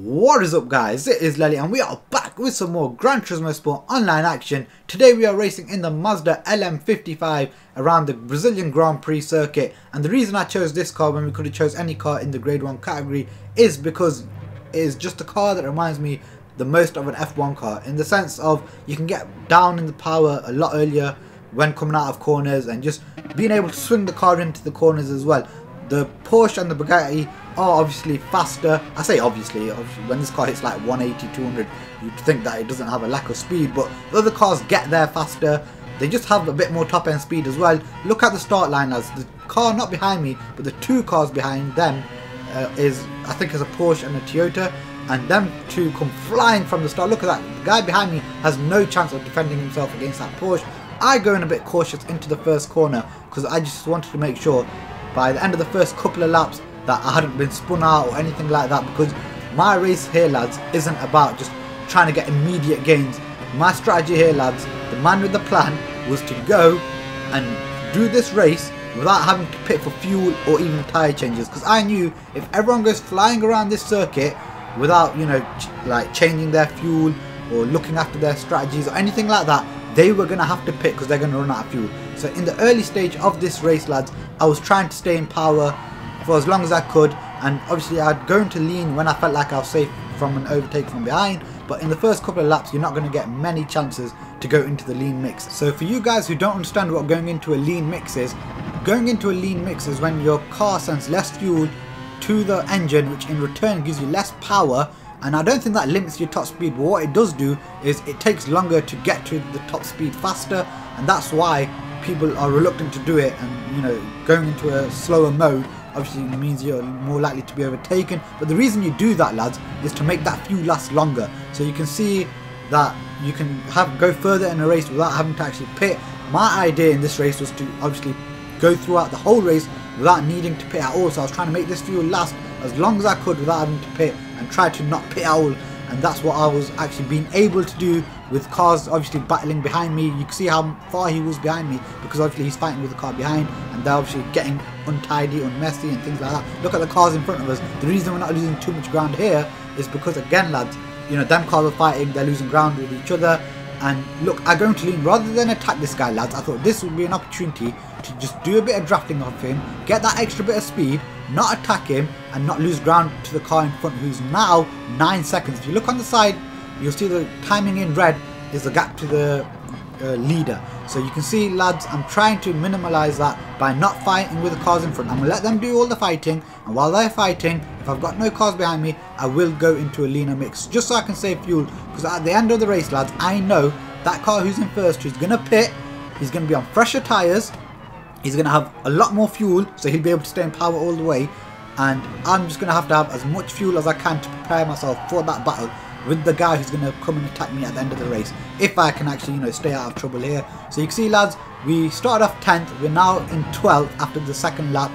What is up guys, it is Lely and we are back with some more Gran Turismo Sport online action. Today we are racing in the Mazda LM55 around the Brazilian Grand Prix circuit, and the reason I chose this car when we could have chose any car in the grade 1 category is because it is just a car that reminds me the most of an F1 car, in the sense of you can get down in the power a lot earlier when coming out of corners and just being able to swing the car into the corners as well. The Porsche and the Bugatti are obviously faster. I say obviously when this car hits like 180, 200, you'd think that it doesn't have a lack of speed, but the other cars get there faster. They just have a bit more top end speed as well. Look at the start line, lads. The car not behind me, but the two cars behind them I think is a Porsche and a Toyota, and them two come flying from the start. Look at that. The guy behind me has no chance of defending himself against that Porsche. I go in a bit cautious into the first corner because I just wanted to make sure by the end of the first couple of laps that I hadn't been spun out or anything like that, because my race here, lads, isn't about just trying to get immediate gains. My strategy here, lads, the man with the plan, was to go and do this race without having to pit for fuel or even tyre changes, because I knew if everyone goes flying around this circuit without, you know, like changing their fuel or looking after their strategies or anything like that, they were going to have to pit because they're going to run out of fuel. So in the early stage of this race, lads, I was trying to stay in power for as long as I could, and obviously I'd go into lean when I felt like I was safe from an overtake from behind. But in the first couple of laps, you're not going to get many chances to go into the lean mix. So for you guys who don't understand what going into a lean mix is, going into a lean mix is when your car sends less fuel to the engine, which in return gives you less power. And I don't think that limits your top speed, but what it does do is it takes longer to get to the top speed faster, and that's why people are reluctant to do it. And, you know, going into a slower mode obviously means you're more likely to be overtaken. But the reason you do that, lads, is to make that fuel last longer. So you can see that you can go further in a race without having to actually pit. My idea in this race was to obviously go throughout the whole race without needing to pit at all. So I was trying to make this fuel last as long as I could without having to pit, and try to not pit at all. And that's what I was actually being able to do with cars obviously battling behind me. You can see how far he was behind me because obviously he's fighting with the car behind, and they're obviously getting untidy, unmessy and things like that. Look at the cars in front of us. The reason we're not losing too much ground here is because, again, lads, you know, them cars are fighting, they're losing ground with each other. And look, I go into lean rather than attack this guy, lads. I thought this would be an opportunity to just do a bit of drafting off him, get that extra bit of speed, not attack him and not lose ground to the car in front, who's now 9 seconds. If you look on the side, you'll see the timing in red is the gap to the leader. So you can see, lads, I'm trying to minimize that by not fighting with the cars in front. I'm going to let them do all the fighting, and while they're fighting, if I've got no cars behind me, I will go into a leaner mix just so I can save fuel, because at the end of the race, lads, I know that car who's in first, who's going to pit, he's going to be on fresher tyres, he's going to have a lot more fuel, so he'll be able to stay in power all the way, and I'm just going to have as much fuel as I can to prepare myself for that battle with the guy who's going to come and attack me at the end of the race, if I can actually, you know, stay out of trouble here. So you can see, lads, we started off 10th, we're now in 12th after the second lap,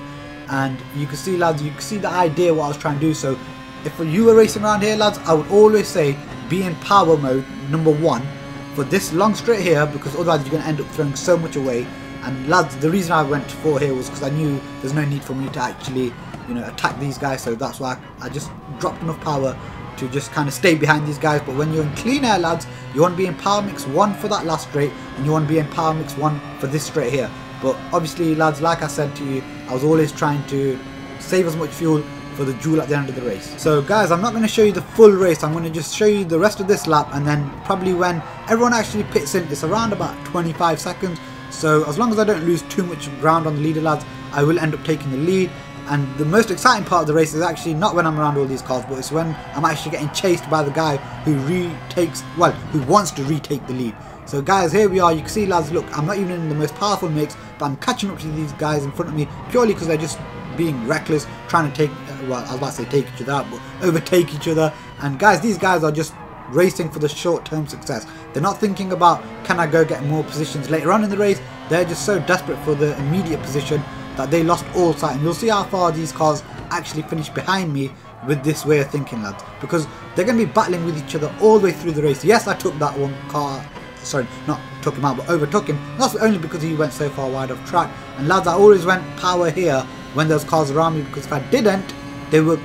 and you can see, lads, you can see the idea what I was trying to do. So if you were racing around here, lads, I would always say be in power mode number 1 for this long straight here, because otherwise you're going to end up throwing so much away. And lads, the reason I went to 4 here was because I knew there's no need for me to actually, you know, attack these guys, so that's why I just dropped enough power to just kind of stay behind these guys. But when you're in clean air, lads, you want to be in power mix 1 for that last straight, and you want to be in power mix 1 for this straight here. But obviously, lads, like I said to you, I was always trying to save as much fuel for the duel at the end of the race. So guys, I'm not going to show you the full race, I'm going to just show you the rest of this lap, and then probably when everyone actually pits in, it's around about 25 seconds. So as long as I don't lose too much ground on the leader, lads, I will end up taking the lead. And the most exciting part of the race is actually not when I'm around all these cars, but it's when I'm actually getting chased by the guy who who wants to retake the lead. So guys, here we are. You can see, lads, look, I'm not even in the most powerful mix, but I'm catching up to these guys in front of me purely because they're just being reckless, trying to take, well, I was about to say take each other out, but overtake each other. And guys, these guys are just racing for the short-term success. They're not thinking about, can I go get more positions later on in the race? They're just so desperate for the immediate position that they lost all sight. And you'll see how far these cars actually finish behind me with this way of thinking, lads, because they're going to be battling with each other all the way through the race. Yes, I took that one car, sorry, not took him out, but overtook him. That's only because he went so far wide of track. And lads, I always went power here when there's cars around me, because if I didn't, they were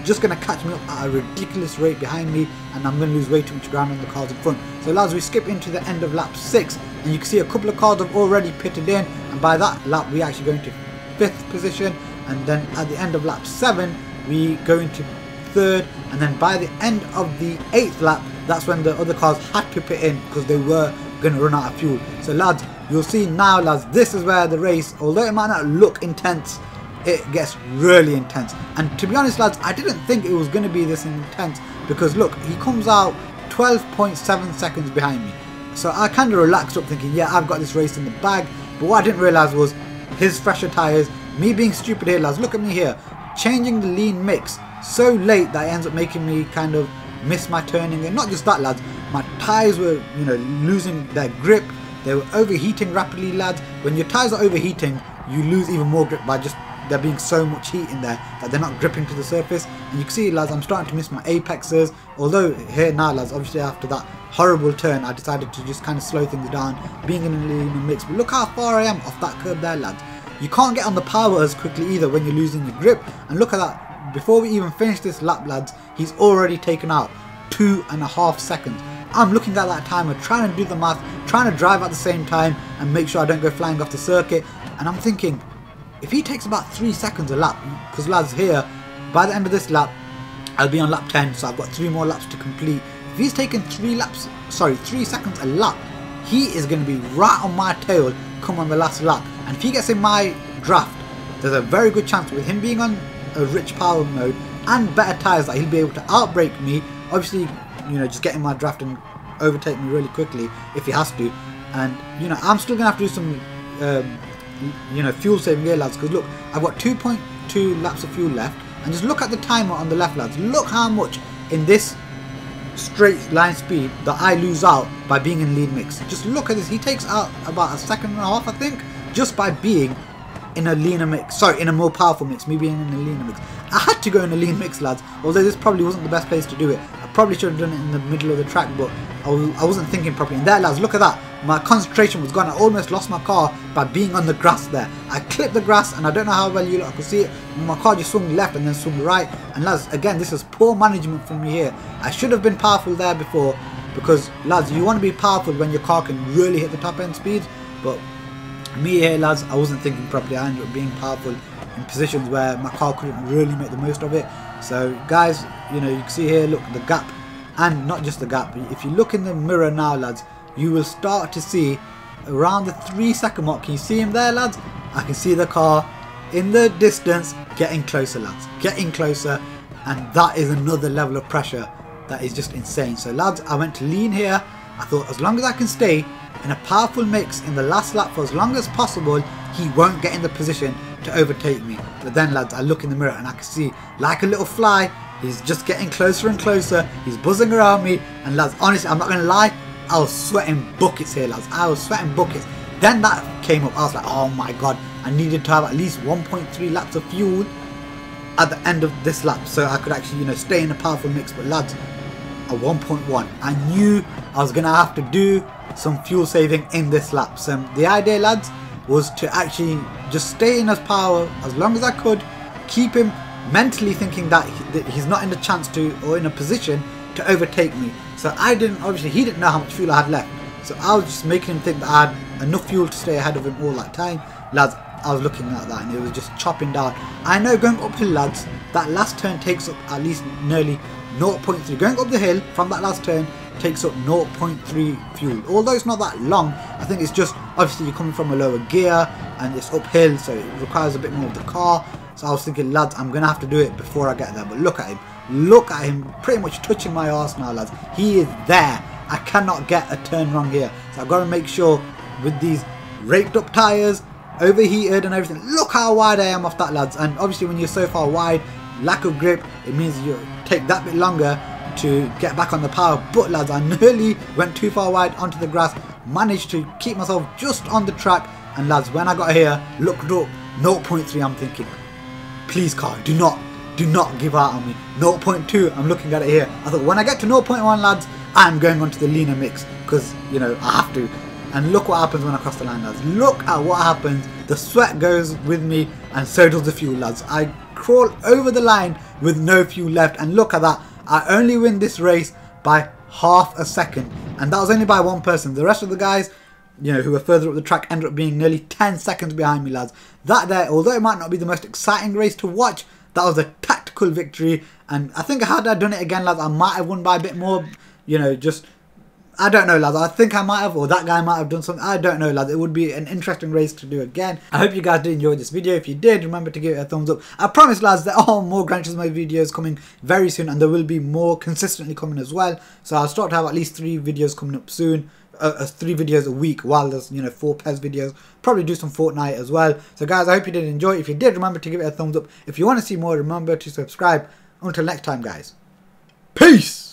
just going to catch me up at a ridiculous rate behind me, and I'm going to lose way too much ground on the cars in front. So lads, we skip into the end of lap 6, and you can see a couple of cars have already pitted in, and by that lap we actually go into 5th position, and then at the end of lap 7 we go into 3rd, and then by the end of the 8th lap, that's when the other cars had to pit in because they were going to run out of fuel. So lads, you'll see now lads, this is where the race, although it might not look intense, it gets really intense. And to be honest lads, I didn't think it was going to be this intense, because look, he comes out 12.7 seconds behind me. So I kind of relaxed up thinking, yeah, I've got this race in the bag. But what I didn't realise was his fresher tyres, me being stupid here lads, look at me here, changing the lean mix so late that it ends up making me kind of miss my turning. And not just that lads, my tyres were, you know, losing their grip, they were overheating rapidly lads. When your tyres are overheating, you lose even more grip by just there being so much heat in there that they're not gripping to the surface. And you can see lads, I'm starting to miss my apexes, although here now lads, obviously after that horrible turn I decided to just kind of slow things down, being in a lean mix. But look how far I am off that curb there lads. You can't get on the power as quickly either when you're losing your grip. And look at that, before we even finish this lap lads, he's already taken out 2.5 seconds. I'm looking at that timer, trying to do the math, trying to drive at the same time and make sure I don't go flying off the circuit. And I'm thinking, if he takes about 3 seconds a lap, because lads here, by the end of this lap, I'll be on lap 10, so I've got 3 more laps to complete. If he's taking 3 seconds a lap, he is going to be right on my tail come on the last lap. And if he gets in my draft, there's a very good chance with him being on a rich power mode and better tyres that he'll be able to outbrake me. Obviously, you know, just get in my draft and overtake me really quickly if he has to. And you know, I'm still going to have to do some you know, fuel saving here lads, because look, I've got 2.2 laps of fuel left, and just look at the timer on the left lads. Look how much in this straight line speed that I lose out by being in lead mix. Just look at this, he takes out about 1.5 seconds I think, just by being in a leaner mix, sorry, in a more powerful mix, me being in a leaner mix. I had to go in a lean mix lads, although this probably wasn't the best place to do it. I probably should have done it in the middle of the track, but I wasn't thinking properly. And there lads, look at that, my concentration was gone. I almost lost my car by being on the grass there. I clipped the grass, and I don't know how well you lot could see it, my car just swung left and then swung right. And lads, again, this is poor management from me here. I should have been powerful there before, because lads, you want to be powerful when your car can really hit the top end speeds. But me here lads, I wasn't thinking properly. I ended up being powerful in positions where my car couldn't really make the most of it. So guys, you know, you can see here, look, the gap, and not just the gap, if you look in the mirror now lads, you will start to see around the 3 second mark. Can you see him there lads? I can see the car in the distance getting closer lads, getting closer, and that is another level of pressure that is just insane. So lads, I went to lean here. I thought as long as I can stay in a powerful mix in the last lap for as long as possible, he won't get in the position to overtake me. But then lads, I look in the mirror and I can see, like a little fly, he's just getting closer and closer, he's buzzing around me. And lads, honestly, I'm not going to lie, I was sweating buckets here lads, I was sweating buckets. Then that came up, I was like, oh my god, I needed to have at least 1.3 laps of fuel at the end of this lap so I could actually, you know, stay in a powerful mix. But lads, at 1.1, I knew I was going to have to do some fuel saving in this lap. So the idea lads was to actually just stay in his power as long as I could, keep him mentally thinking that he's not in a chance to, or in a position to overtake me. So I didn't, obviously he didn't know how much fuel I had left, so I was just making him think that I had enough fuel to stay ahead of him all that time. Lads, I was looking at that and it was just chopping down. I know going uphill lads, that last turn takes up at least nearly 0.3. Going up the hill from that last turn takes up 0.3 fuel. Although it's not that long, I think it's just, obviously you're coming from a lower gear and it's uphill, so it requires a bit more of the car. So I was thinking, lads, I'm going to have to do it before I get there. But look at him pretty much touching my arse now lads. He is there. I cannot get a turn wrong here. So I've got to make sure with these raked up tyres, overheated and everything. Look how wide I am off that lads. And obviously when you're so far wide, lack of grip, it means you take that bit longer to get back on the power. But lads, I nearly went too far wide onto the grass, managed to keep myself just on the track. And lads, when I got here, looked up 0.3, I'm thinking, please car, do not give out on me. 0.2, I'm looking at it here. I thought when I get to 0.1 lads, I'm going onto the leaner mix, because you know I have to. And look what happens when I cross the line lads. Look at what happens. The sweat goes with me and so does the fuel lads. I crawl over the line with no fuel left, and look at that, I only win this race by half a second, and that was only by one person. The rest of the guys, you know, who were further up the track ended up being nearly 10 seconds behind me, lads. That there, although it might not be the most exciting race to watch, that was a tactical victory, and I think had I done it again, lads, I might have won by a bit more, you know, just, I don't know, lads. I think I might have, or that guy might have done something. I don't know, lads. It would be an interesting race to do again. I hope you guys did enjoy this video. If you did, remember to give it a thumbs up. I promise, lads, there are more Gran Turismo videos coming very soon, and there will be more consistently coming as well. So I'll start to have at least 3 videos coming up soon. 3 videos a week, while there's, you know, 4 PES videos. Probably do some Fortnite as well. So guys, I hope you did enjoy. If you did, remember to give it a thumbs up. If you want to see more, remember to subscribe. Until next time, guys. Peace!